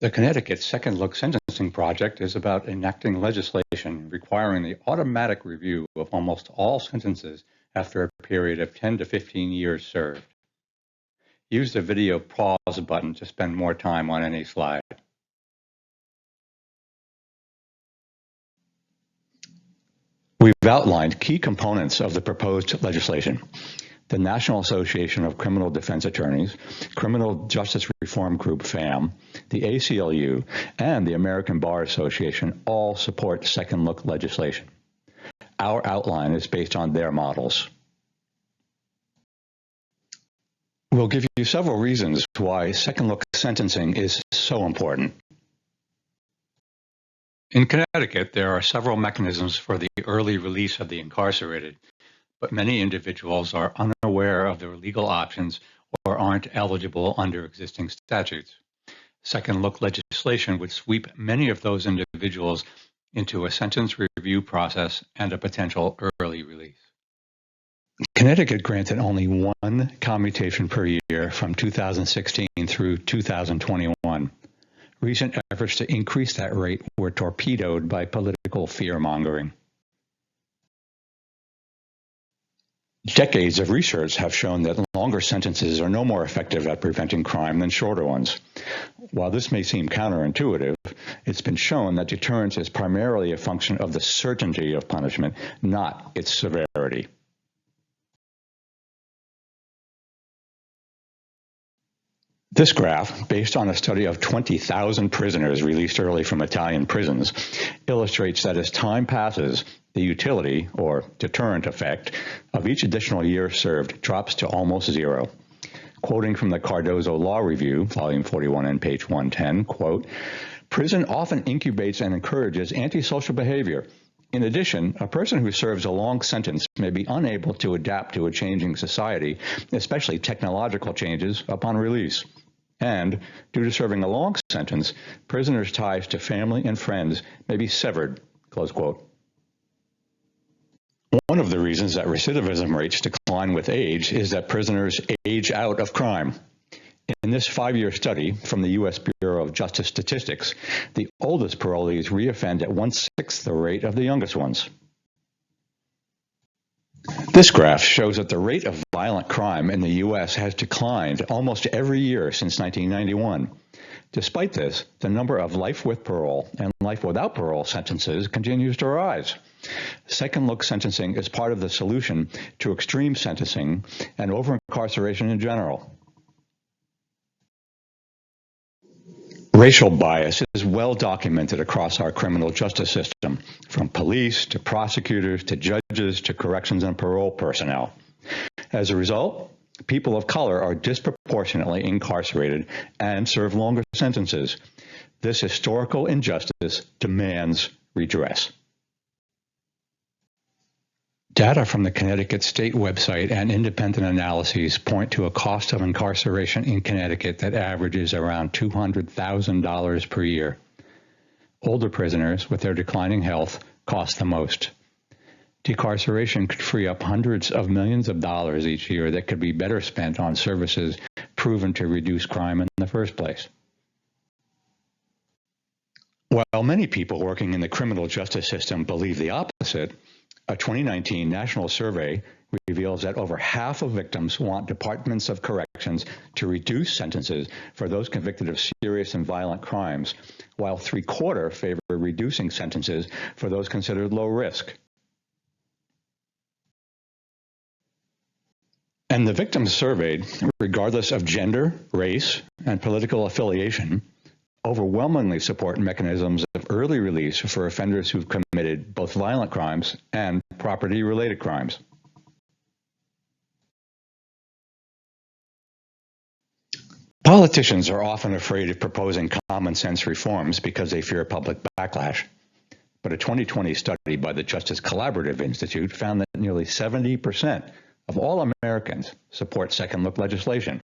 The Connecticut Second Look Sentencing Project is about enacting legislation requiring the automatic review of almost all sentences after a period of 10 to 15 years served. Use the video pause button to spend more time on any slide. We've outlined key components of the proposed legislation. The National Association of Criminal Defense Attorneys, Criminal Justice Reform Group FAM, the ACLU, and the American Bar Association all support second look legislation. Our outline is based on their models. We'll give you several reasons why second look sentencing is so important. In Connecticut, there are several mechanisms for the early release of the incarcerated, but many individuals are unaware of their legal options or aren't eligible under existing statutes. Second look legislation would sweep many of those individuals into a sentence review process and a potential early release. Connecticut granted only one commutation per year from 2016 through 2021. Recent efforts to increase that rate were torpedoed by political fear-mongering. Decades of research have shown that longer sentences are no more effective at preventing crime than shorter ones. While this may seem counterintuitive, it's been shown that deterrence is primarily a function of the certainty of punishment, not its severity. This graph, based on a study of 20,000 prisoners released early from Italian prisons, illustrates that as time passes, the utility, or deterrent effect, of each additional year served drops to almost zero. Quoting from the Cardozo Law Review, volume 41 and page 110, quote, "Prison often incubates and encourages antisocial behavior. In addition, a person who serves a long sentence may be unable to adapt to a changing society, especially technological changes, upon release. And, due to serving a long sentence, prisoners' ties to family and friends may be severed," close quote. One of the reasons that recidivism rates decline with age is that prisoners age out of crime. In this 5-year study from the U.S. Bureau of Justice Statistics, the oldest parolees reoffend at 1/6 the rate of the youngest ones. This graph shows that the rate of violent crime in the U.S. has declined almost every year since 1991. Despite this, the number of life with parole and life without parole sentences continues to rise. Second look sentencing is part of the solution to extreme sentencing and over-incarceration in general. Racial bias is well documented across our criminal justice system, from police to prosecutors to judges to corrections and parole personnel. As a result, people of color are disproportionately incarcerated and serve longer sentences. This historical injustice demands redress. Data from the Connecticut State website and independent analyses point to a cost of incarceration in Connecticut that averages around $200,000 per year. Older prisoners, with their declining health, cost the most. Decarceration could free up hundreds of millions of dollars each year that could be better spent on services proven to reduce crime in the first place. While many people working in the criminal justice system believe the opposite, a 2019 national survey reveals that over half of victims want departments of corrections to reduce sentences for those convicted of serious and violent crimes, while 3/4 favor reducing sentences for those considered low risk. And the victims surveyed, regardless of gender, race, and political affiliation, overwhelmingly support mechanisms of early release for offenders who've committed both violent crimes and property-related crimes. Politicians are often afraid of proposing common-sense reforms because they fear public backlash. But a 2020 study by the Justice Collaborative Institute found that nearly 70% of all Americans support second-look legislation.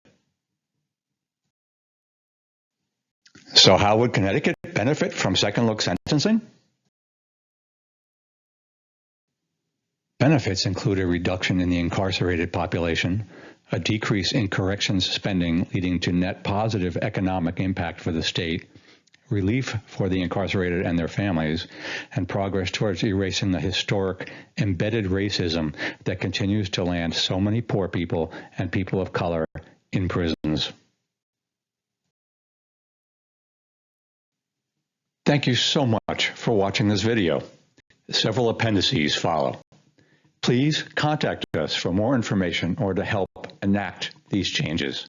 So how would Connecticut benefit from second-look sentencing? Benefits include a reduction in the incarcerated population, a decrease in corrections spending leading to net positive economic impact for the state, relief for the incarcerated and their families, and progress towards erasing the historic embedded racism that continues to land so many poor people and people of color in prisons. Thank you so much for watching this video. Several appendices follow. Please contact us for more information or to help enact these changes.